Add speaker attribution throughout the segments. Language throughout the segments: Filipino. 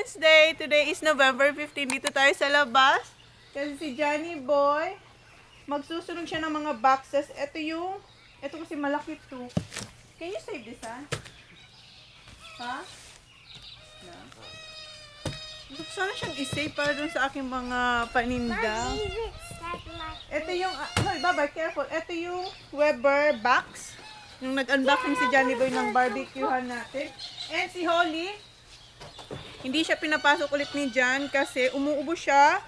Speaker 1: Wednesday. Today is November 15. Dito tayo sa labas. Kasi si Johnny Boy, magsusunod siya ng mga boxes. Ito kasi malaki to. Can you save this, ha? Ha? No. Gusto sana siyang isave para dun sa aking mga paninda. Ito yung, hoy, baba, careful. Ito yung Weber box. Yung nag-unboxing si Johnny Boy ng barbecuehan natin. And si Holly, hindi siya pinapasok ulit ni John kasi umuubo siya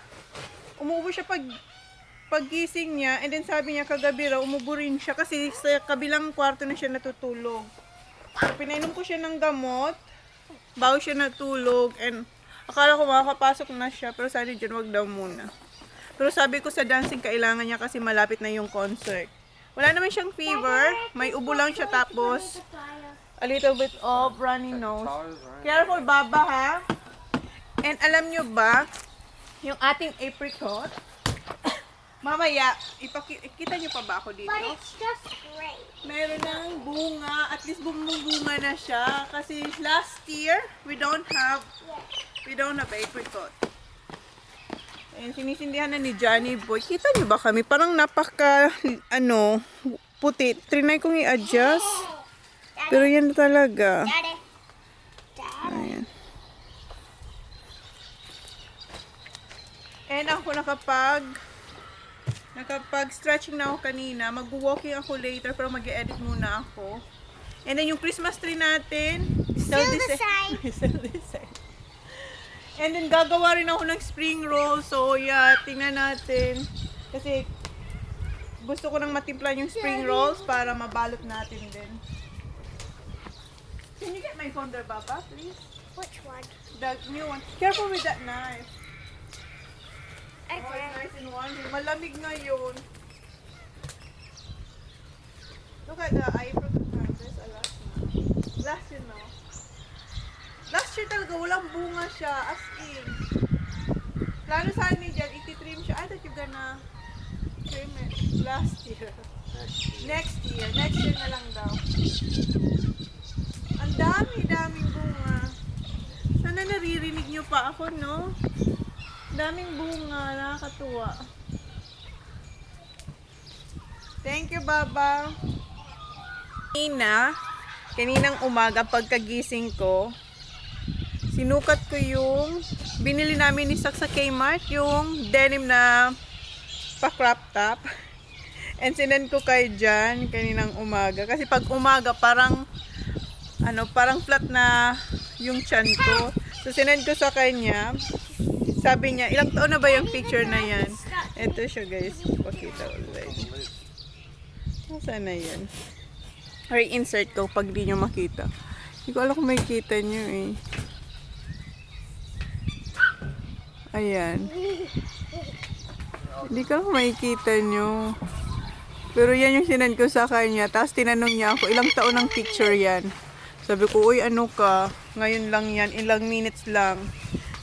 Speaker 1: paggising niya. And then sabi niya kagabi raw, umubo rin siya kasi sa kabilang kwarto na siya natutulog. So, pinainom ko siya ng gamot bago siya natulog. And akala ko makakapasok na siya, pero sabi dyan, wag daw muna. Pero sabi ko sa dancing, kailangan niya kasi malapit na yung concert. Wala naman siyang fever, may ubo lang siya tapos a little bit of runny nose. Careful, Baba, ha? And alam nyo ba, yung ating apricot, mamaya, ikita nyo pa ba ako dito?
Speaker 2: But it's just great.
Speaker 1: Meron ng bunga, at least bumunga na siya. Kasi last year, we don't have apricot. And sinisindihan na ni Johnny Boy. Kita nyo ba kami? Parang napaka, puti. Trinay kong i-adjust. Pero yan talaga.
Speaker 2: Daddy.
Speaker 1: Ayan. And ako nakapag-stretching na ako kanina. Mag-walking ako later, pero mag-edit muna ako. And then yung Christmas tree natin,
Speaker 2: Still the same.
Speaker 1: Still the same. And then gagawa rin ako ng spring roll. So yeah, tingnan natin. Kasi gusto ko nang matimpla yung spring rolls para mabalot natin din. Can you get my phone there, Baba, please?
Speaker 2: Which one?
Speaker 1: The new one. Careful with that knife.
Speaker 2: Okay.
Speaker 1: Oh, it's nice and warm. Malamig ngayon. Look at the apricot farm. There's a lot now. Last year, no? Last year talaga, walang bunga siya. As in. Plano sana ni Jan, iti-trim siya. I thought you're gonna trim it last year. Next year. Next year na lang daw. Ang daming bunga. Sana naririnig nyo pa ako, no? Daming bunga. Nakakatuwa. Thank you, Baba. Kaninang umaga pagkagising ko, sinukat ko yung binili namin ni Sak sa Kmart, yung denim na pa-crop top. And sinend ko kay Jan kaninang umaga. Kasi pag umaga, parang flat na yung tiyan ko. So sinend ko sa kanya. Sabi niya, ilang taon na ba yung picture na yan? Ito siya, guys. Pakita ulit. Nasaan na yan? Or insert ko pag di nyo makita. Hindi ko alam kung makikita nyo eh. Ayan. Hindi ko alam kung makikita nyo. Pero yan yung sinend ko sa kanya. Tapos tinanong niya ako, ilang taon ng picture yan? Sabi ko, uy, ano ka? Ngayon lang yan, ilang minutes lang.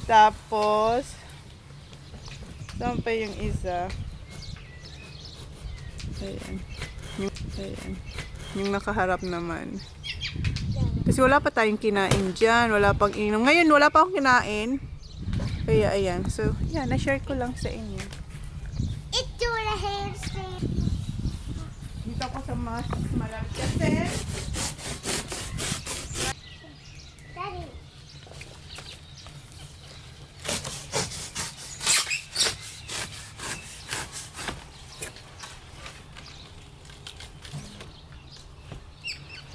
Speaker 1: Tapos, saan pa yung isa? Ayan. Yung nakaharap naman. Kasi wala pa tayong kinain dyan. Wala pang inom. Ngayon, wala pa akong kinain. Kaya, ayan. So, yan. Na-share ko lang sa inyo.
Speaker 2: It's doing a handstand.
Speaker 1: Dito ako sa mas malapit. Kasi,
Speaker 2: Daddy.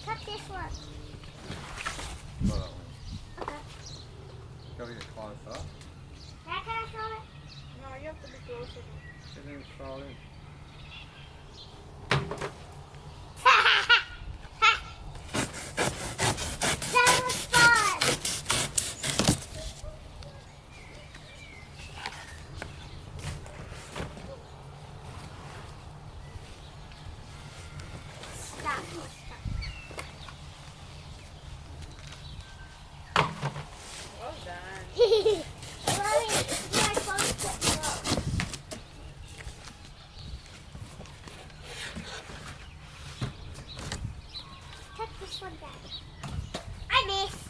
Speaker 2: Cut this one. Okay.
Speaker 3: Gotta get close up.
Speaker 2: Can I show it?
Speaker 1: no, you have to be closer.
Speaker 3: And then fall in.
Speaker 2: That was fun. Stop.
Speaker 1: Well done.
Speaker 2: Mommy, my phone kept low. Cut this one down. I missed.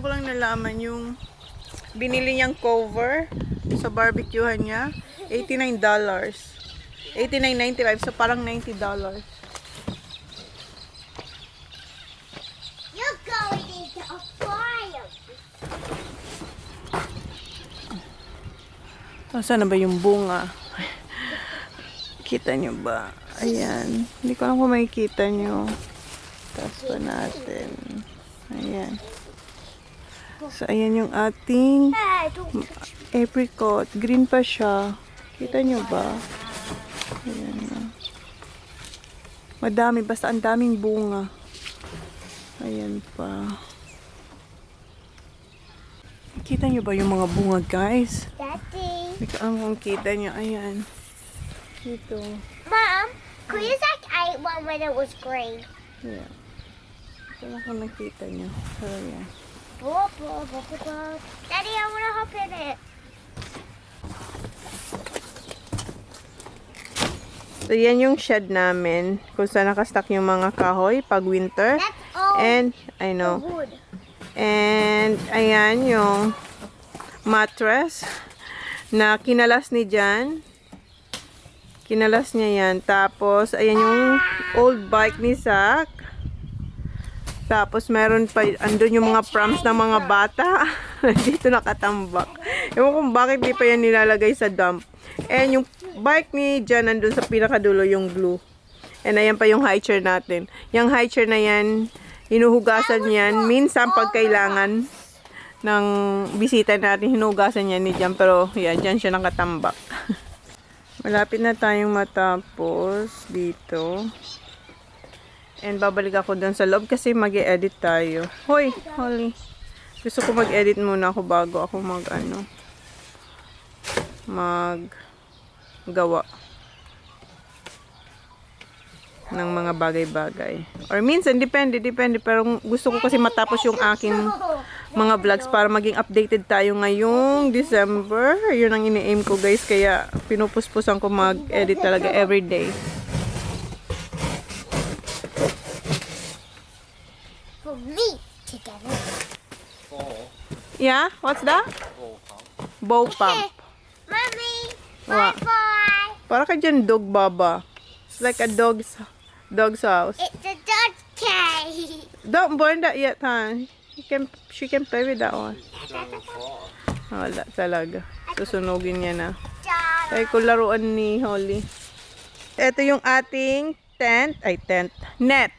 Speaker 1: ngayon ko lang nalaman yung binili niyang cover sa barbecuehan niya. $89. $89.95. So, parang $90.
Speaker 2: You're going into a fire.
Speaker 1: Saan na ba yung bunga? Kita nyo ba? Ayan. Hindi ko alam kung makikita nyo. Taas pa natin. Ayan. So, ayan yung ating
Speaker 2: Hey, don't
Speaker 1: apricot. Green pa siya. Kita nyo ba? Ayan na. Madami. Basta ang daming bunga. Ayan pa. Kita nyo ba yung mga bunga, guys?
Speaker 2: Daddy.
Speaker 1: Hindi ko alam kung kita nyo. Ayan. Dito.
Speaker 2: Mom, Kuzak ate one when it was green.
Speaker 1: Yeah. Ito lang kung nakita nyo. So, ayan.
Speaker 2: Blah, blah, blah, blah, blah. Daddy, I want to hop in it.
Speaker 1: So, yan yung shed namin. Kung saan nakastack yung mga kahoy pag winter.
Speaker 2: That's all
Speaker 1: And, I
Speaker 2: the
Speaker 1: know.
Speaker 2: wood.
Speaker 1: And, ayan yung mattress na kinalas ni Jan. Kinalas niya yan. Tapos, ayan yung old bike ni Zach. Tapos, meron pa, andun yung mga proms ng mga bata. Dito nakatambak. Ewan kung bakit di pa yan nilalagay sa dump. And yung bike ni Jan, andun sa pinakadulo yung glue. And ayan pa yung high chair natin. Yung high chair na yan, hinuhugasan yan. Minsan, pag kailangan ng bisita natin, hinuhugasan yan ni Jan. Pero, yan, dyan siya nakatambak. Malapit na tayong matapos dito. And babalik ako dun sa loob kasi mag-e-edit tayo. Hoy, Holly. Gusto ko mag-edit muna ako bago ako maggawa ng mga bagay-bagay. Or minsan, depende. Pero gusto ko kasi matapos yung aking mga vlogs para maging updated tayo ngayong December. Yun ang ini-aim ko, guys. Kaya pinupuspusan ko mag-edit talaga everyday.
Speaker 2: For me to get it.
Speaker 3: Ball.
Speaker 1: Yeah? What's that?
Speaker 3: Ball pump.
Speaker 1: Bow pump.
Speaker 2: Mommy,
Speaker 1: What?
Speaker 2: bye-bye.
Speaker 1: Para ka dyan, dog baba. It's like a dog's house.
Speaker 2: It's a dog cage.
Speaker 1: Don't burn that yet, huh? She can play with that one. Wala talaga. Susunugin niya na. Kaya ko laruan ni Holly. Ito yung ating net.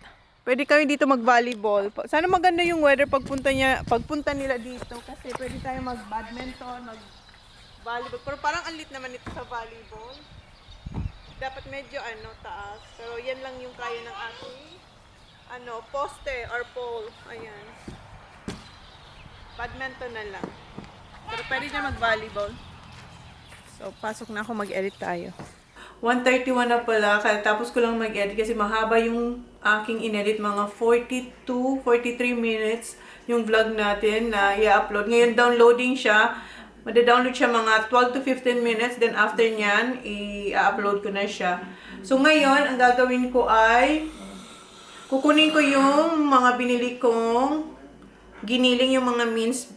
Speaker 1: Pwede kami dito mag-volleyball. Sana maganda yung weather pagpunta nila dito kasi pwede tayo mag-badminton, mag-volleyball. Pero parang alit naman ito sa volleyball. Dapat medyo taas. Pero yan lang yung kaya ng ating poste or pole. Ayan. Badminton na lang. Pero pwede na mag-volleyball. So, pasok na ako, mag-edit tayo. 1:31 na pala, kaya tapos ko lang mag-edit kasi mahaba yung aking inedit, mga 43 minutes yung vlog natin na i-upload. Ngayon, downloading siya. Mada-download siya mga 12 to 15 minutes, then after nyan, i-upload ko na siya. So, ngayon, ang gagawin ko ay kukunin ko yung mga binili kong giniling, yung mga minced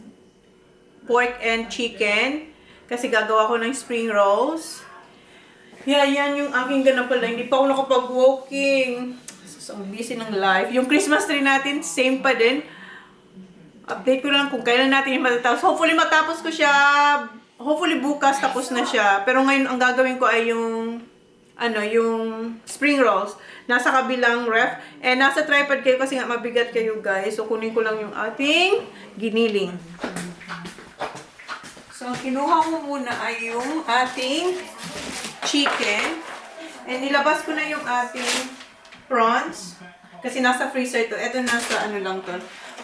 Speaker 1: pork and chicken. Kasi gagawa ko ng spring rolls. Yan yung aking ganap pala. Hindi pa ako nakapag-walking. So, ang busy ng life. Yung Christmas tree natin, same pa din. Update ko lang kung kailan natin yung matatapos. Hopefully matapos ko siya. Hopefully bukas tapos na siya. Pero ngayon, ang gagawin ko ay yung spring rolls. Nasa kabilang ref. And nasa tripod kayo kasi nga mabigat kayo, guys. So, kunin ko lang yung ating giniling. So, ang kinuha ko muna ay yung ating chicken. And nilabas ko na yung ating prawns. Kasi nasa freezer to. Ito nasa lang to.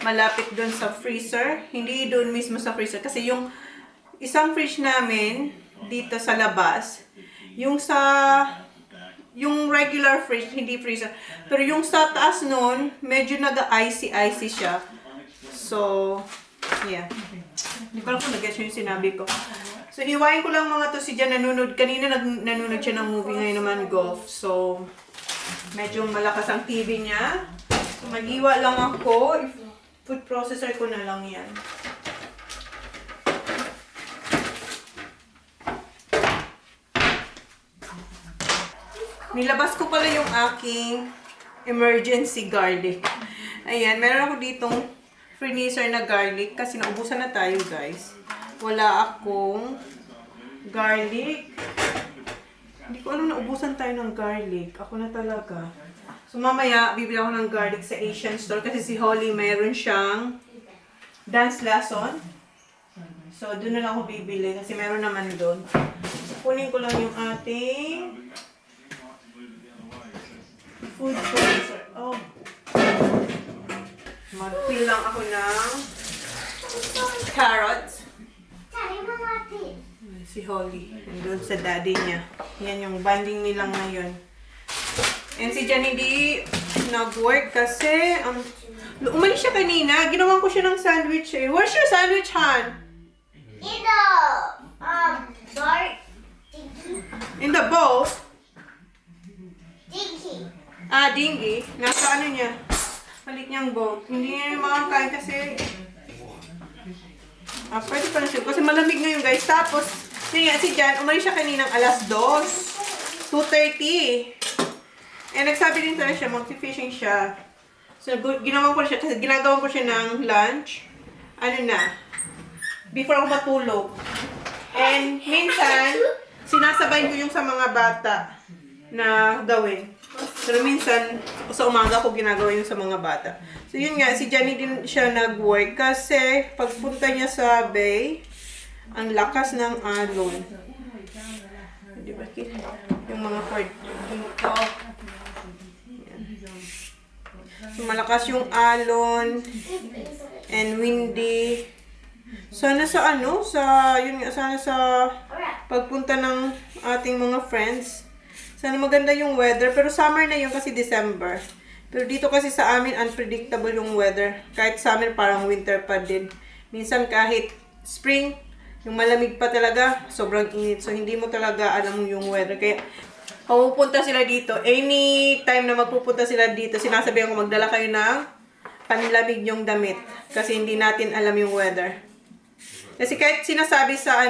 Speaker 1: Malapit dun sa freezer. Hindi dun mismo sa freezer. Kasi yung isang fridge namin dito sa labas, yung regular fridge, hindi freezer. Pero yung sa taas nun, medyo naga-icy siya. So, yeah. Hindi ko lang kung nag-get yung sinabi ko. So, hiwain ko lang mga to si Jan nanonood. Kanina nanonood siya ng movie, ngayon naman golf. So, medyo malakas ang TV niya. So, mag-iwa lang ako. Food processor ko na lang yan. Nilabas ko pala yung aking emergency garlic. Ayan, meron ako ditong freezer na garlic kasi naubusan na tayo, guys. Wala akong garlic. Hindi ko alam, naubusan tayo ng garlic. Ako na talaga. So, mamaya, bibili ako ng garlic sa Asian store kasi si Holly mayroon siyang dance lesson. So, doon na lang ako bibili kasi meron naman doon. So, kunin ko lang yung ating food processor. Oh. Mag-peel lang ako ng carrots.
Speaker 2: Daddy, Mama, please.
Speaker 1: Si Holly. Nandun sa daddy niya. Yan yung banding nilang ngayon. And si Jan hindi nag-work kasi umalis siya kanina. Ginawan ko siya ng sandwich eh. Where's your sandwich, Han?
Speaker 2: In the dark
Speaker 1: In the bowl?
Speaker 2: dinky.
Speaker 1: Dingy. Nasa ano niya? Palit niyang bowl. Hindi niya yung makakain kasi pwede pa na siya. Kasi malamig ngayon, guys. Tapos, yun nga, si Jan, umalis siya kaninang alas 2:30. And nagsabi din talaga siya, mag-fishing siya. So, ginawan ko siya, kasi ginagawa ko siya ng lunch. Ano na? Before ako matulog. And minsan, sinasabay ko yung sa mga bata na gawin. Pero minsan, sa umaga ko ginagawa yung sa mga bata. So yun nga, si Johnny din siya nag-work kasi pagpunta niya sa bay, ang lakas ng alon. Di ba? Yung mga part dito. So, malakas yung alon and windy. Sana sa yun nga, sana sa pagpunta ng ating mga friends, sana maganda yung weather. Pero summer na yun kasi December. Pero dito kasi sa amin, unpredictable yung weather. Kahit sa amin, parang winter pa din. Minsan kahit spring, yung malamig pa talaga, sobrang init. So, hindi mo talaga alam yung weather. Kaya, pupunta sila dito. Anytime na magpupunta sila dito, sinasabihan ko magdala kayo ng panlamig yung damit. Kasi hindi natin alam yung weather. Kasi kahit sinasabi sa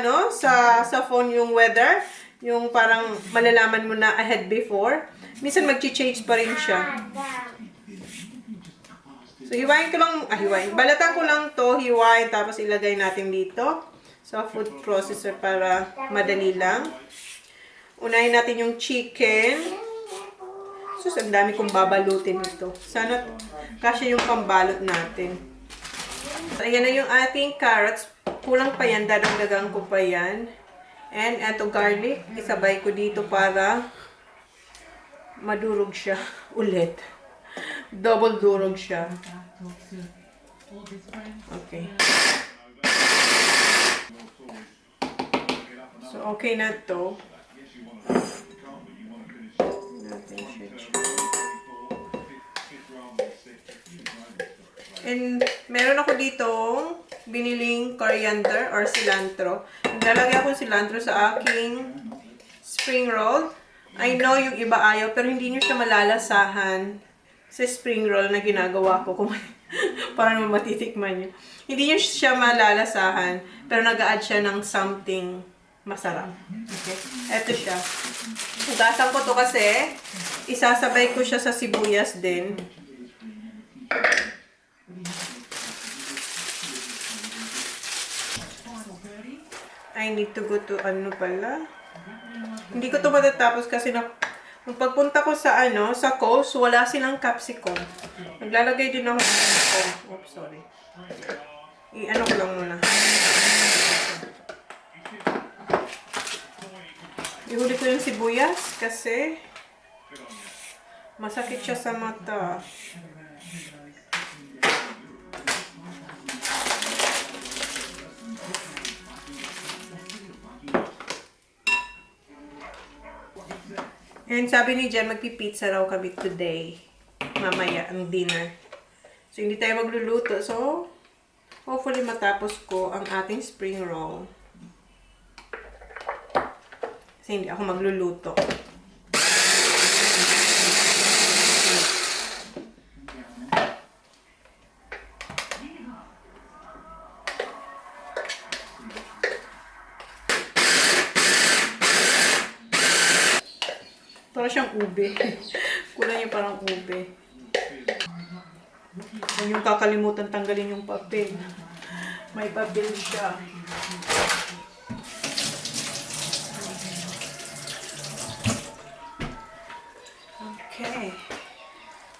Speaker 1: sa phone yung weather, yung parang malalaman mo na ahead before, minsan mag-change pa rin siya. So, hiwain ko lang, balatan ko lang to, hiwain, tapos ilagay natin dito sa food processor para madali lang. Unahin natin yung chicken. Sus, ang dami kong babalutin ito. Sana kasya yung pambalot natin. So, ayan na yung ating carrots. Kulang pa yan, dadagdagan ko pa yan. And eto garlic, isabay ko dito para madurog siya ulit. Double durog siya. Okay. So, okay na to. And meron ako ditong biniling coriander or cilantro. Naglalagay ako ng cilantro sa aking spring roll. I know yung iba ayaw, pero hindi nyo siya malalasahan sa spring roll na ginagawa ko. Para naman matitikman nyo. Hindi nyo siya malalasahan, pero nag-a-add siya ng something masarap. Okay? Eto siya. Hugasan ko to kasi isasabay ko siya sa sibuyas din. I need to go to pala. Hindi ko to matatapos kasi nung pagpunta ko sa sa coast, wala silang capsicum. Naglalagay din ako ng capsicum. Oops, sorry. Ko lang muna. Ihuli ko yung sibuyas kasi masakit siya sa mata. And sabi ni Jen, magpipizza raw kami today. Mamaya, ang dinner. So, hindi tayo magluluto. So, hopefully matapos ko ang ating spring roll. Kasi hindi ako magluluto. Para siyang ube. Kulay niya parang ube. Huwag yung kakalimutan tanggalin yung papel. May papel siya. Okay.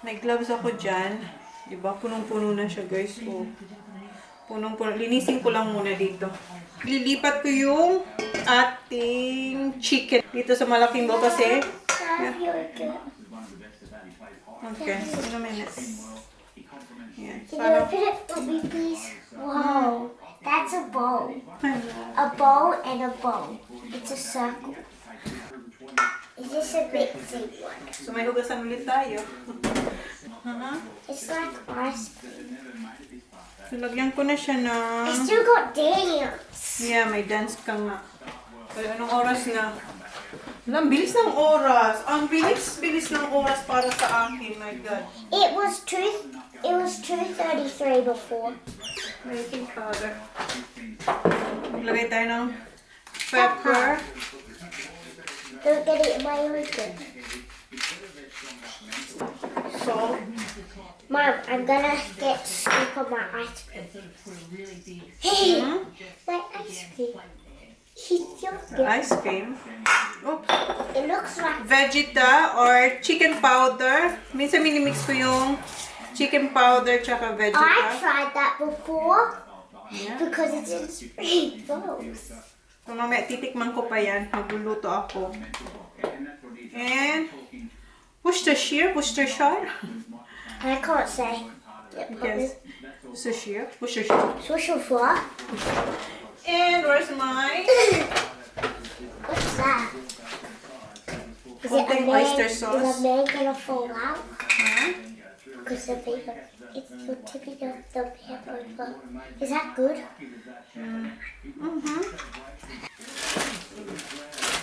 Speaker 1: May gloves ako dyan. Diba? Punong-puno na siya, guys. Oh. Punong-puno. Linisin ko lang muna dito. Lilipat ko yung ating chicken dito sa malaking bowl kasi. Okay. In a minute. Yeah.
Speaker 2: Can you open it for me, please? Whoa, that's a bowl. A bowl and a bowl. It's a circle. Is this a mixing one?
Speaker 1: So may hugasan ulit tayo.
Speaker 2: It's like ice cream.
Speaker 1: Lagyan ko na siya
Speaker 2: I
Speaker 1: ng...
Speaker 2: still got dance.
Speaker 1: Yeah, may dance ka nga. Pero anong oras na? Ang bilis ng oras. Ang bilis ng oras para sa akin. My God.
Speaker 2: It was 2:33 before.
Speaker 1: Baking powder. Maglagay tayo ng pepper.
Speaker 2: Don't get it in my yogurt.
Speaker 1: Salt.
Speaker 2: Mom, I'm gonna get scoop on my ice cream. Hey, my ice cream.
Speaker 1: The ice cream. Oops.
Speaker 2: It looks like
Speaker 1: Vegeta or chicken powder. Minsan minimix ko yung chicken powder tsaka
Speaker 2: I
Speaker 1: Vegeta.
Speaker 2: tried that before
Speaker 1: Yeah.
Speaker 2: because it's in spring bowls.
Speaker 1: So, mamaya titikman ko pa yan. Magluluto ako. And Worcestershire.
Speaker 2: I can't say.
Speaker 1: Yes. Worcestershire. Worcestershire.
Speaker 2: Swish or what?
Speaker 1: And where's my
Speaker 2: What's that? Is it a
Speaker 1: Coating
Speaker 2: man?
Speaker 1: oyster
Speaker 2: Is
Speaker 1: sauce.
Speaker 2: a man gonna fall out?
Speaker 1: Huh?
Speaker 2: Because the bigger, it's the tipping of the pepper. Is that good?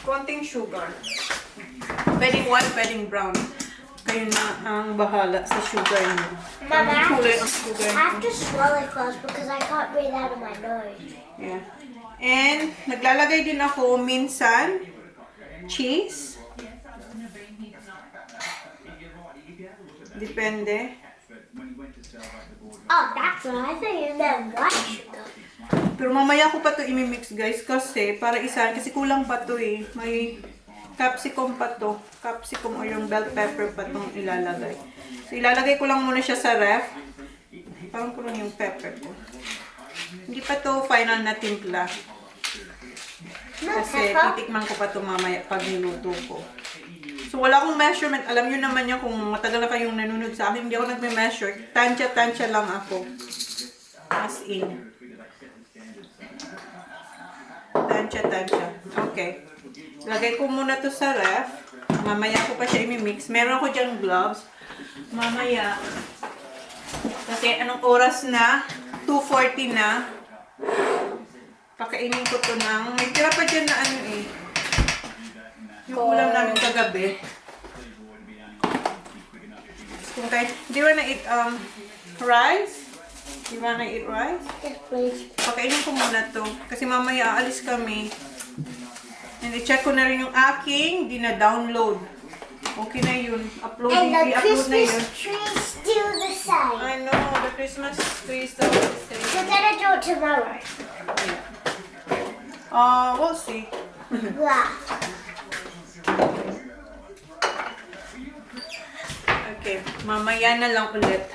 Speaker 1: Konting sugar. Pwedeng white, pwedeng brown. Kayo na ang bahala sa sugar niyo.
Speaker 2: Mama, I
Speaker 1: Anong kulay ang sugar niyo?
Speaker 2: have to swallow it first because I can't breathe out of my nose.
Speaker 1: Yeah. And naglalagay din ako minsan cheese. Depende.
Speaker 2: Oh, that's what I thought you meant white sugar.
Speaker 1: Pero mamaya ko pa to imimix, guys, kasi para isa kasi kulang pa to eh. May capsicum pa to. Capsicum o yung bell pepper pa tong ilalagay. So ilalagay ko lang muna siya sa ref. Parang ko lang yung pepper ko. Hindi pa to final na timpla. Kasi titikman ko pa to mamaya pag niluto ko. So wala akong measurement. Alam nyo naman yan kung matagal na kayong nanonood sa akin. Hindi ako nagme-measure. Tansya-tansya lang ako. As in. Tansya-tansya. Okay. Lagay ko muna to sa ref. Mamaya ko pa siya imimix. Meron ako dyan gloves. Mamaya. Kasi anong oras na? 2:40 na. Pakainin ko to ng... May tira pa dyan na ano eh. Yung ulam namin kagabi. Okay. Do you wanna eat rice? Do you wanna eat rice?
Speaker 2: Yes, please.
Speaker 1: Pakainin ko muna to. Kasi mamaya aalis kami. And i-check ko na rin yung aking dina-download. Okay na yun.
Speaker 2: And the
Speaker 1: I-upload na yun.
Speaker 2: Christmas tree's still the same.
Speaker 1: I know. The Christmas tree is still the same.
Speaker 2: We're gonna do it tomorrow.
Speaker 1: We'll see.
Speaker 2: Blah.
Speaker 1: Okay. Mamaya na lang ulit.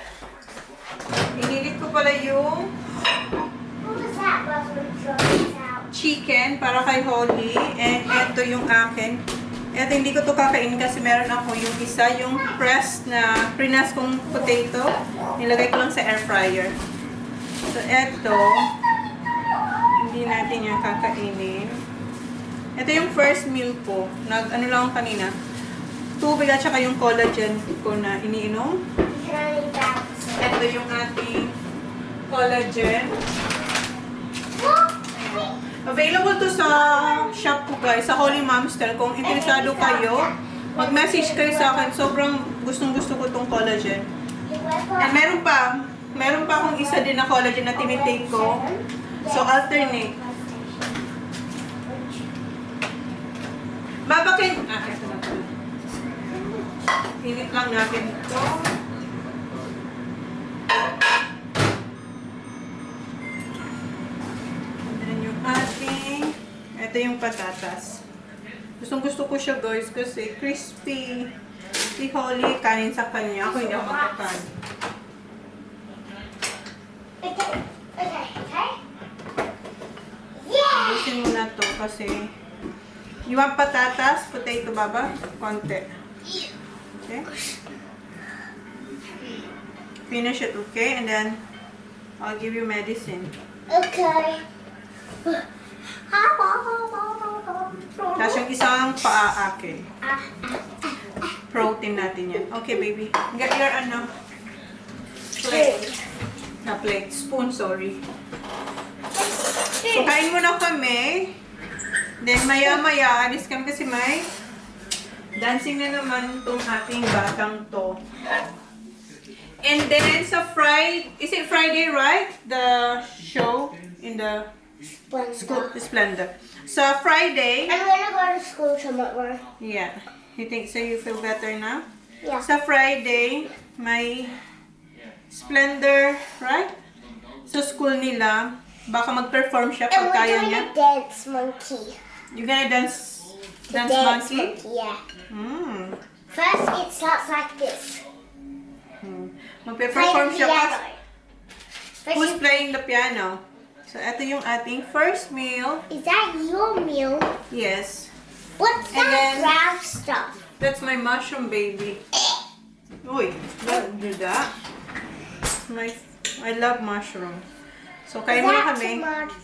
Speaker 1: Inilit ko pala yung
Speaker 2: What was that? Buzzword drawing out.
Speaker 1: chicken para kay Holly. And ito yung akin. Ito hindi ko to kakainin kasi meron ako yung isa, yung pressed na prinas kong potato. Nilagay ko lang sa air fryer. So ito, hindi natin yung kakainin. Ito yung first meal ko. Ano lang kanina. Tubig at saka yung collagen ko na iniinom.
Speaker 2: Turning back.
Speaker 1: Ito yung ating collagen. Available to sa shop ko, guys, sa Holy Momster. Kung interesado kayo, mag-message kayo sa akin. Sobrang gustong-gusto ko tong collagen. And meron pa akong isa din na collagen na tinitake ko. So, alternate. Babakin, ito na pala. Init lang natin ito. And then yung ating, ito yung patatas. Gustong gusto ko siya guys kasi crispy. Si Holly, kanin sa kanya. Ako hindi ako magkakanin.
Speaker 2: Okay. Okay. Okay. Yeah.
Speaker 1: Ubusin mo na to kasi you want patatas, potato baba? Konti. Okay? Finish it, okay? And then I'll give you medicine.
Speaker 2: Okay.
Speaker 1: Tapos yung isang paa akin. Protein natin yan. Okay, baby. Get your plate. Plate. Spoon, sorry. So, kain muna kami. Then, maya-maya, alis kami kasi may dancing na naman itong ating batang to. And then, sa Friday, is it Friday, right? The show in the school, Splendor. So, Friday,
Speaker 2: I'm gonna go to school tomorrow.
Speaker 1: yeah. You think so you feel better now?
Speaker 2: Yeah.
Speaker 1: Sa Friday, may Splendor, right? Sa school nila, baka mag-perform siya
Speaker 2: And
Speaker 1: pag
Speaker 2: we're
Speaker 1: kaya
Speaker 2: doing
Speaker 1: niya.
Speaker 2: a dance monkey.
Speaker 1: You gonna dance
Speaker 2: Dance
Speaker 1: monkey?
Speaker 2: Yeah.
Speaker 1: Hmm.
Speaker 2: First, it starts like this.
Speaker 1: Mag-perform siya pa.
Speaker 2: First,
Speaker 1: Who's playing the piano? So, ito yung ating first meal.
Speaker 2: is that your meal?
Speaker 1: Yes.
Speaker 2: What's
Speaker 1: And
Speaker 2: that
Speaker 1: then-
Speaker 2: brown stuff?
Speaker 1: That's my mushroom baby. Uy, don't do that. I love mushroom. So, kain muna kami.
Speaker 2: tomato?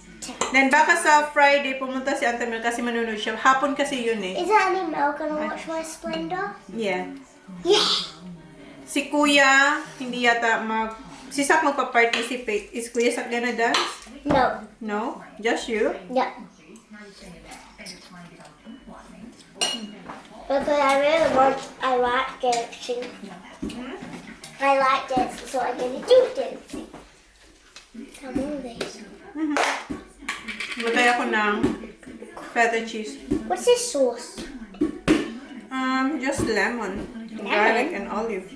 Speaker 1: Then, baka sa Friday, pumunta si Ate Mel kasi manunod siya. Hapon kasi yun eh.
Speaker 2: Is there any milk gonna watch my Splendor?
Speaker 1: Yeah.
Speaker 2: Yeah.
Speaker 1: Si Kuya, hindi yata si Sak magpa-participate. Is Kuya Sak gonna dance?
Speaker 2: No.
Speaker 1: No? Just you?
Speaker 2: Yeah. Because I like dancing. I like dancing, so I'm gonna do dancing. Come on, guys.
Speaker 1: Matay ako ng feta cheese.
Speaker 2: What's this sauce?
Speaker 1: Just lemon, garlic, and olive.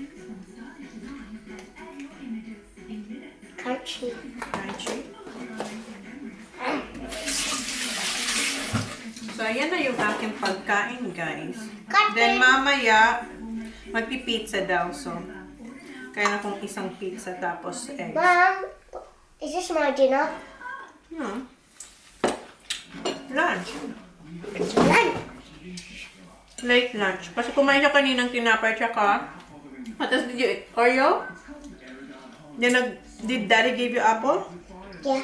Speaker 2: Crunchy.
Speaker 1: Crunchy. So, ayan na yung aking pagkain, guys. Then, mamaya, magpipizza daw. So, kaya na kong isang pizza tapos egg.
Speaker 2: Mom, is this my dinner?
Speaker 1: Lunch.
Speaker 2: Lunch.
Speaker 1: Late lunch. Kasi kumain siya kaninang tinapay tsaka. Tapos, did you eat Oreo? Then, did Daddy give you apple?
Speaker 2: Yeah.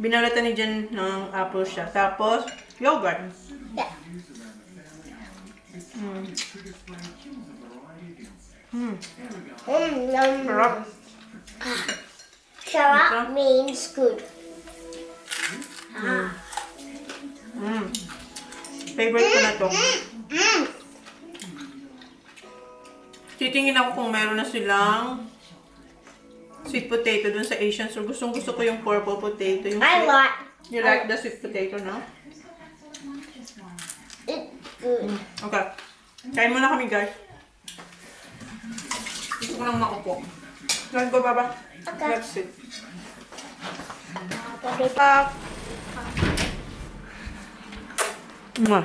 Speaker 1: Binalatan ni Jen ng apple siya. Tapos, yogurt.
Speaker 2: Yeah. Yum.
Speaker 1: Sarap.
Speaker 2: Sharap means good.
Speaker 1: Favorite ko na to. Titingin ako kung meron na silang sweet potato dun sa Asian store. Gusto ko yung purple potato. Yung
Speaker 2: I
Speaker 1: sweet.
Speaker 2: like
Speaker 1: You like the sweet potato, no?
Speaker 2: it good.
Speaker 1: Okay. Kain muna kami, guys. Gusto ko lang maupo. Let's go, Baba.
Speaker 2: Okay.
Speaker 1: Let's sit.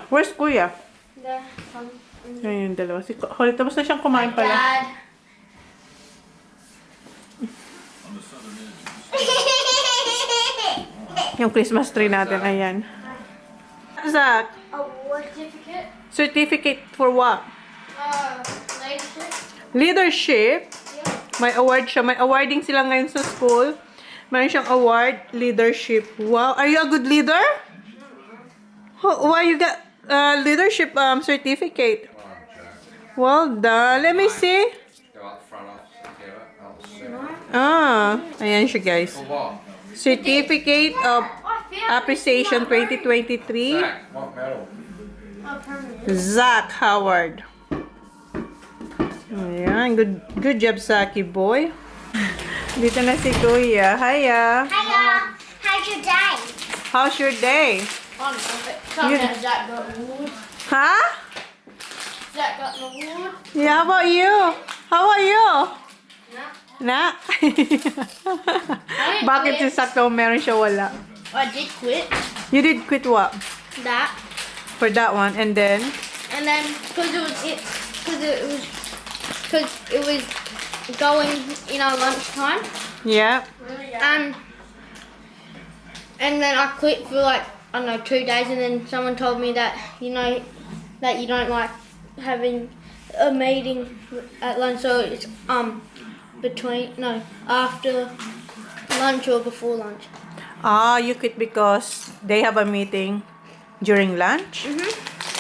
Speaker 1: Where's Kuya? Ayan yung dalawa. Si Holly, tapos na siyang kumain pala.
Speaker 2: Dad.
Speaker 1: Yung Christmas tree natin, ayan. Zach,
Speaker 2: Award certificate.
Speaker 1: certificate for what?
Speaker 2: Leadership.
Speaker 1: Leadership. May award siya. May awarding sila ngayon sa school. Mayroon siyang award, leadership. Wow. Are you a good leader? Why you got leadership certificate? Well done. Let me see.
Speaker 3: Go up front off together.
Speaker 1: Ayan siya, guys.
Speaker 3: For what?
Speaker 1: Certificate of Appreciation 2023.
Speaker 3: Zach, what medal?
Speaker 1: Zach Howard. Ayan. Good job, Saki boy. Dito na si Kuya. Hiya.
Speaker 2: Hiya. How's your day?
Speaker 1: How's your day?
Speaker 2: Come
Speaker 1: You-
Speaker 2: on, Zach got wood.
Speaker 1: Ha?
Speaker 2: Jack got the wood.
Speaker 1: Yeah, how about you? How about you?
Speaker 2: Nah.
Speaker 1: Na? Bakit si Sakto meron siya wala?
Speaker 2: I did quit
Speaker 1: You did quit what?
Speaker 2: that,
Speaker 1: For that one, and then?
Speaker 2: and then because it was going in our lunchtime,
Speaker 1: Yeah.
Speaker 2: and then I quit for like I don't know 2 days, and then someone told me that that you don't like having a meeting at lunch, so it's after lunch or before lunch.
Speaker 1: Ah, you quit because they have a meeting during lunch?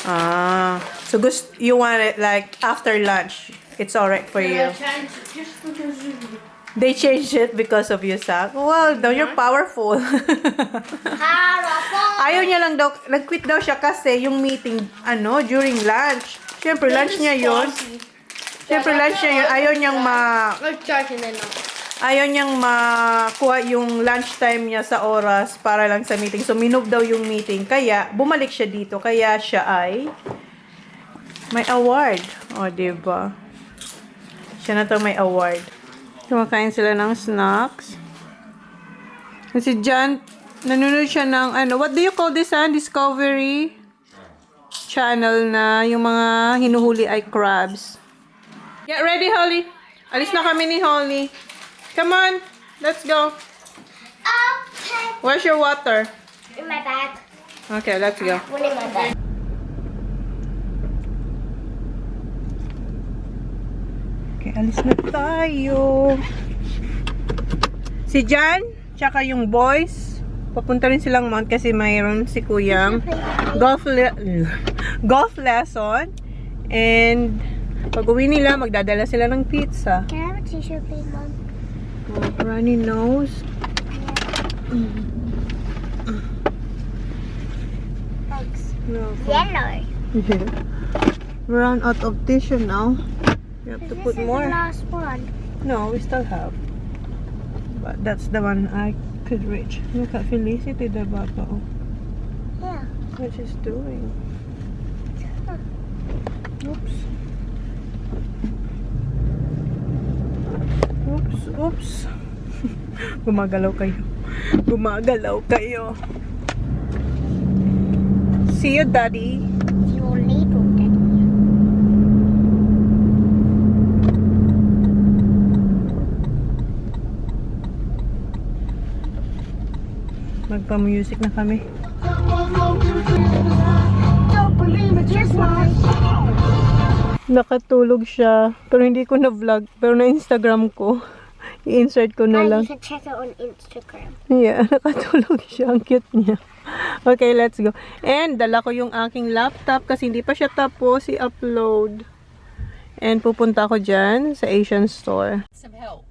Speaker 1: Ah, so you want it like after lunch. It's alright for you.
Speaker 2: Just because of you.
Speaker 1: They changed it because of you, Sak. Well, daw you're powerful. Ayaw niya lang daw, nag-quit daw siya kasi yung meeting, during lunch. Siyempre, lunch niya yun. Siyempre, lunch niya yun. Ayaw niyang ayaw niyang makuha yung lunchtime niya sa oras para lang sa meeting. So, minove daw yung meeting. Kaya, bumalik siya dito. Kaya siya ay may award. O, diba? Siya na to may award. Kumakain sila ng snacks. Kasi John, nanonood siya ng, what do you call this, Discovery Channel na yung mga hinuhuli ay crabs. Get ready, Holly. Alis na kami ni Holly. Come on, let's go.
Speaker 2: Okay.
Speaker 1: Where's your water?
Speaker 2: In my bag.
Speaker 1: Okay, let's go.
Speaker 2: Put in my bag.
Speaker 1: Okay, alis na tayo. Si John, tsaka yung boys, papunta rin silang mount kasi mayroon si Kuyang golf lesson. And pag uwi nila, magdadala sila ng pizza.
Speaker 2: Can I have a t-shirt, please, Mom?
Speaker 1: Oh, runny nose.
Speaker 2: Thanks.
Speaker 1: No.
Speaker 2: Yellow.
Speaker 1: We ran out of tissue now. You have to put
Speaker 2: This is
Speaker 1: more.
Speaker 2: the last one.
Speaker 1: No, we still have. But that's the one I could reach. Look at Felicity, the baba.
Speaker 2: Yeah.
Speaker 1: What she's doing. Oops. Oops, oops. Gumagalaw kayo. Gumagalaw kayo. See you, Daddy.
Speaker 2: Your little daddy.
Speaker 1: Magpa-music na kami.
Speaker 2: Don't believe it, just watch.
Speaker 1: Nakatulog siya. Pero hindi ko na-vlog. Pero na-Instagram ko. I-insert ko na lang.
Speaker 2: You can check it on Instagram.
Speaker 1: Yeah, nakatulog siya. Ang cute niya. Okay, let's go. And dala ko yung aking laptop kasi hindi pa siya tapos i-upload. And pupunta ako dyan sa Asian store.
Speaker 4: Some help.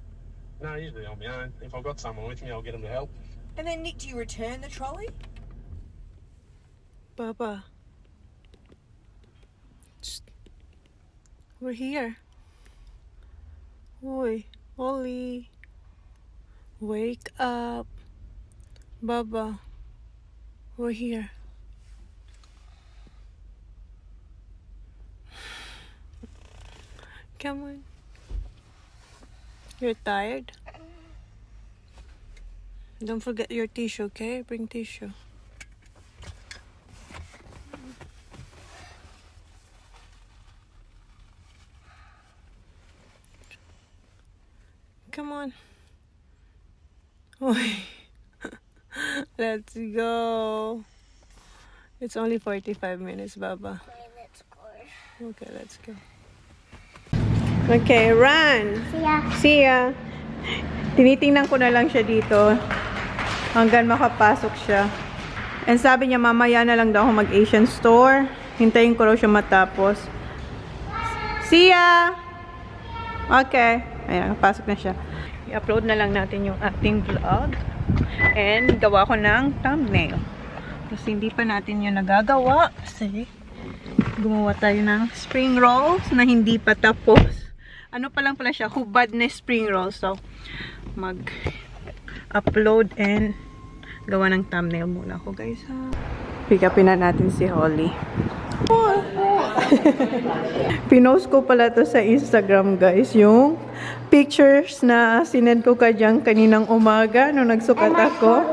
Speaker 5: No, usually on my own. If I've got someone with me, I'll get them to help.
Speaker 4: And then, Nick, do you return the trolley?
Speaker 1: Papa. Shh. We're here. Oi, Ollie. Wake up. Baba. We're here. Come on. You're tired? Don't forget your tissue, okay? Bring tissue. Come on. Oi. Let's go. It's only 45 minutes, Baba.
Speaker 2: Let's go.
Speaker 1: Okay, let's go. Okay, run.
Speaker 2: See ya.
Speaker 1: See ya. Tinitingnan ko na lang siya dito hanggang makapasok siya. And sabi niya, mamaya na lang daw ako mag-Asian store. Hintayin ko raw siya matapos. See ya! Okay. Ayan, nakapasok na siya. I-upload na lang natin yung ating vlog. And gawa ko ng thumbnail. Kasi hindi pa natin yung nagagawa. Kasi gumawa tayo ng spring rolls na hindi pa tapos. Ano pa lang pala siya, hubad na spring rolls. So, mag-upload and gawa ng thumbnail muna ako, guys. Pick upin na natin si Holly. Pinost ko pala to sa Instagram, guys. Yung pictures na sinend ko kadyang kaninang umaga nung nagsukat ako.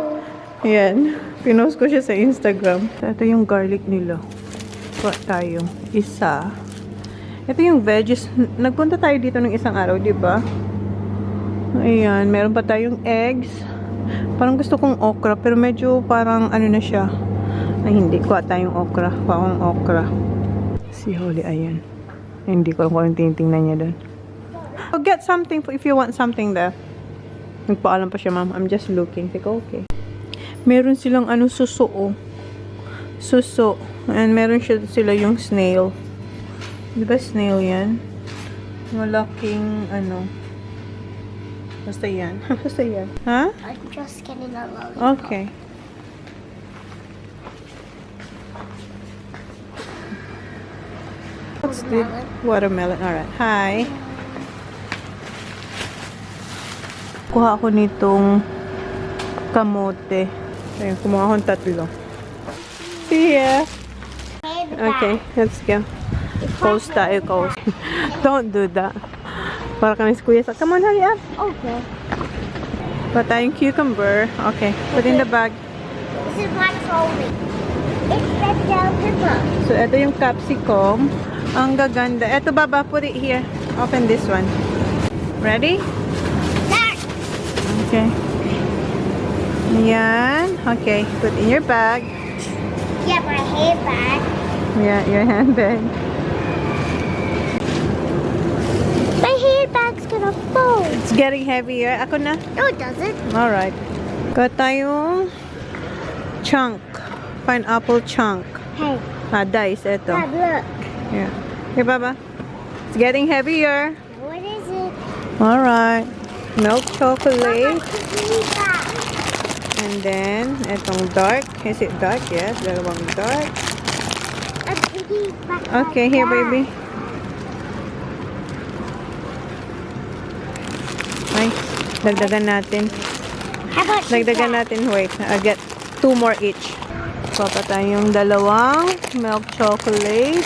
Speaker 1: Yan. Pinost ko siya sa Instagram. Ito yung garlic nila. Kuha tayo. Isa. Ito yung veggies. Nagpunta tayo dito ng isang araw, di ba? Ayan. Meron pa tayong eggs. Parang gusto kong okra, pero medyo parang ano na siya. Ay, hindi. Kuha tayong okra. Kuha akong okra. Si Holly, ayan. Hindi ko alam kung anong tinitingnan niya doon. So, get something if you want something there. Nagpaalam pa siya, ma'am. I'm just looking. Sige, okay. Meron silang ano, suso, oh. Suso. And meron sila yung snail. Di ba snail yan? Malaking, ano. Basta yan. Basta yan. Ha?
Speaker 2: I'm just getting a lollipop.
Speaker 1: Okay. What's the watermelon? Alright. Hi. Kuha ako nitong kamote. Ayun, kumuha akong tatlo. See ya. Okay, let's go. Coast tayo, coast. Don't do that. Para kami si Kuya sa... Come on, hurry up.
Speaker 2: Okay.
Speaker 1: Pa tayong cucumber. Okay, put in the bag.
Speaker 2: This is my trolley. It's red bell pepper.
Speaker 1: So, ito yung capsicum. Ang gaganda. Ito, Baba, put it here. Open this one. Ready? Okay. Yan. Okay, put in your bag.
Speaker 2: Yeah, my handbag.
Speaker 1: Yeah, your handbag.
Speaker 2: My handbag's gonna fall.
Speaker 1: It's getting heavier. Ako na.
Speaker 2: No, it doesn't.
Speaker 1: Alright. Got tayong chunk. Pineapple chunk.
Speaker 2: Hey,
Speaker 1: Dice, ito.
Speaker 2: Dad, look.
Speaker 1: Yeah. Here, Baba. It's getting heavier.
Speaker 2: What is it?
Speaker 1: Alright. Milk chocolate.
Speaker 2: Mama,
Speaker 1: And then, itong dark. Is it dark? Yes, dalawang dark.
Speaker 2: a piggy back
Speaker 1: Okay,
Speaker 2: like
Speaker 1: here,
Speaker 2: that.
Speaker 1: baby. Ay, dagdagan natin.
Speaker 2: How about
Speaker 1: Dagdagan natin. Wait, I'll get 2 more each. Papa tayong dalawang milk chocolate.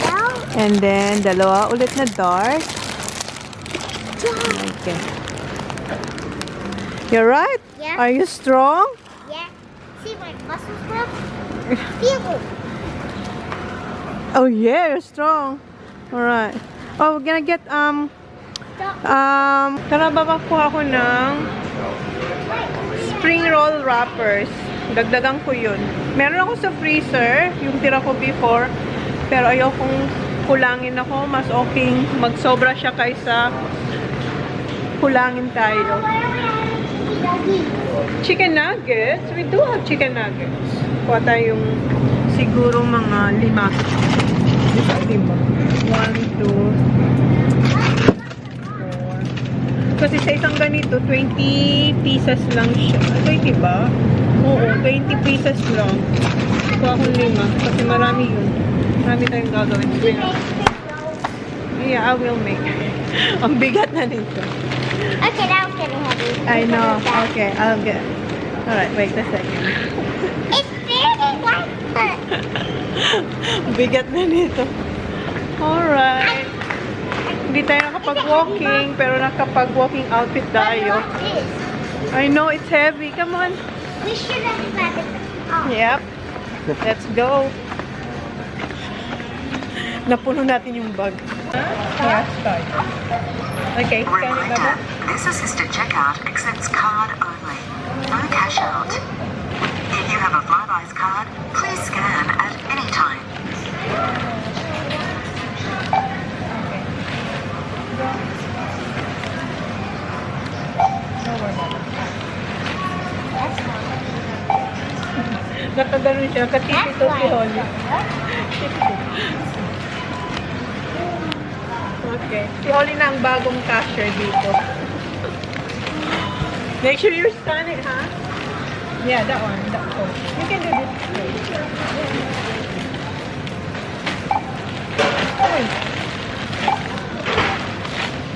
Speaker 2: No?
Speaker 1: And then, dalawa ulit na dark. Okay. You're right?
Speaker 2: Yeah.
Speaker 1: Are you strong?
Speaker 2: Yeah. See my muscles, bro? Feel it.
Speaker 1: Oh yeah, you're strong. Alright. Oh, we're gonna get, tara babakuha ako ng spring roll wrappers. Dagdagan ko yun. Meron ako sa freezer, yung tira ko before. Pero ayokong kulangin ako. Mas okay magsobra siya kaysa kulangin tayo. Chicken nuggets? We do have chicken nuggets. Kuha tayong siguro mga 5. Ito 5. 1, 2, 4. Kasi sa isang ganito, 20 pieces lang siya. 20 ba? Oo, 20 pieces lang. Kuha akong 5. Kasi marami yun. Marami tayong gagawin. Yeah, I will make. Ang bigat na nito.
Speaker 2: Okay, that was getting heavy.
Speaker 1: I know. Okay, I'll get. Alright, wait a second.
Speaker 2: It's very like that.
Speaker 1: Bigat na nito. Alright. Hindi tayo nakapag-walking, pero nakapag-walking outfit tayo. I know, it's heavy. Come on.
Speaker 2: We should have grabbed it. Oh.
Speaker 1: Yep. Let's go. Napuno natin yung bag. Yeah, start. Okay, scan it, Baba.
Speaker 6: Reminder, this assisted checkout accepts card only. No cash out. If you have a Flybuys card, please scan at any time.
Speaker 1: Nakaganon siya. Katipito si Holly. Okay. Si Holly na ang bagong cashier dito. Make sure you scan it, ha? Yeah, that one. That one. You can do this. Uy.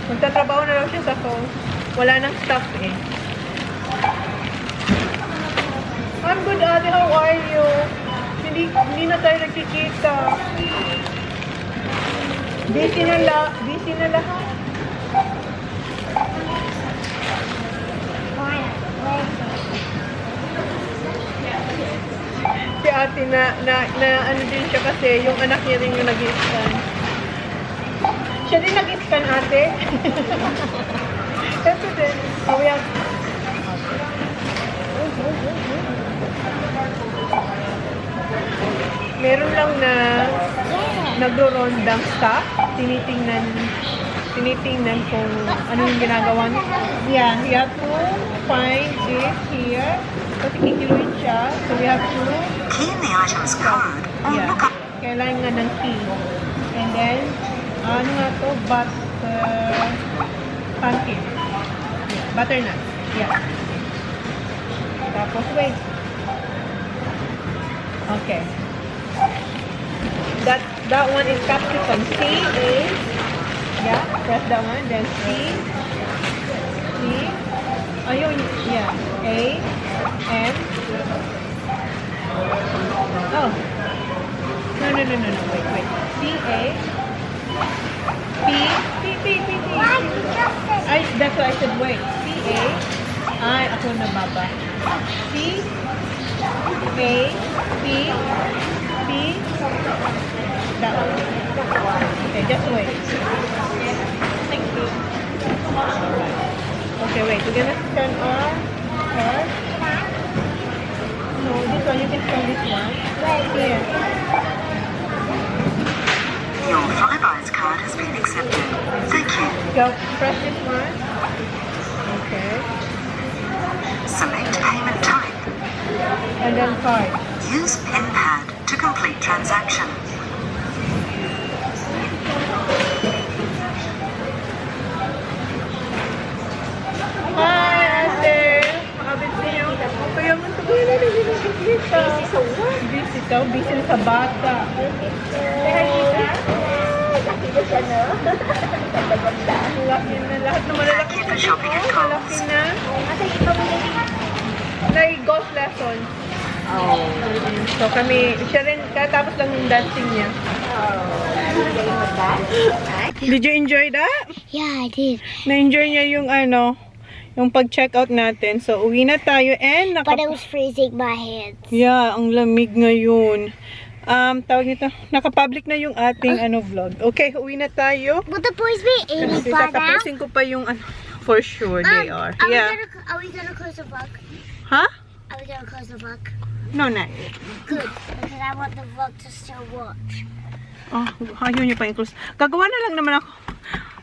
Speaker 1: Magtatrabaho na lang siya sa phone. Wala nang stuff eh. I'm good, Ate. How are you? Hindi na tayo nagkikita. Busy na lahat. Si ate na ano din siya kasi yung anak niya rin yung nag-scan. Siya din nag-scan ate. Ito din. Oh, we have... Meron lang na nagro-rondang staff. Tinitingnan kung ano yung ginagawa niya. Yeah, we have to find this here. Kasi kikiluin siya. So we have to...
Speaker 6: Key in the item's code or
Speaker 1: Yeah.
Speaker 6: look up.
Speaker 1: Kailangan nga ng key. And then, ano nga to? Pumpkin. Yeah, butternut. Yeah. Tapos, wait. Okay. That one is capsicum. C, A. Yeah, press that one. Then C. Ayun, yeah. A. N. Oh. No. Wait. C, A. P. That's why I said wait. C, A. Ay, ako nababa. C. A. P. That one. Okay, just wait. Thank you. Okay, wait. We're gonna scan our card. No, this one. You can scan this one. Right here.
Speaker 6: Your Flybuys card has been accepted. Thank you.
Speaker 1: Go. Press this one. Okay.
Speaker 6: Select payment type.
Speaker 1: And then card.
Speaker 6: Use PIN pad to complete transaction.
Speaker 1: Hi, Ate. Abit niyo. Kaya mo ito kaya na hindi nakikita. Busy daw. Busy sa bata. Laki na lahat na malalaki.
Speaker 6: Keep the shopping at
Speaker 1: Malaki
Speaker 6: Coles.
Speaker 1: na. Nag-golf lesson. So kami, siya rin, katapos lang yung dancing niya. Did you enjoy that?
Speaker 2: Yeah, I did.
Speaker 1: Na-enjoy niya yung yung pag-check out natin. So, uwi na tayo and
Speaker 2: But it was freezing my hands.
Speaker 1: Yeah, ang lamig ngayon. Tawag nito, naka-public na yung ating vlog. Okay, uwi na tayo.
Speaker 2: Will the boys be eating
Speaker 1: Kasi
Speaker 2: by now?
Speaker 1: tatapusin ko pa yung for sure they are. Yeah.
Speaker 2: Are we gonna close the book?
Speaker 1: Huh?
Speaker 2: Are we gonna close the book?
Speaker 1: No, not.
Speaker 2: Good, because I want the vlog to still watch.
Speaker 1: Oh, ayaw niyo pa i-close. Gagawa na lang naman ako.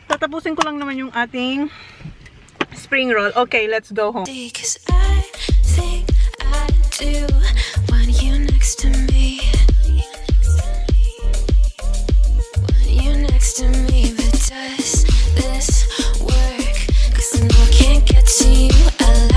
Speaker 1: Tatapusin ko lang naman yung ating spring roll. Okay, let's go home.
Speaker 7: Because I think I do want you next to me.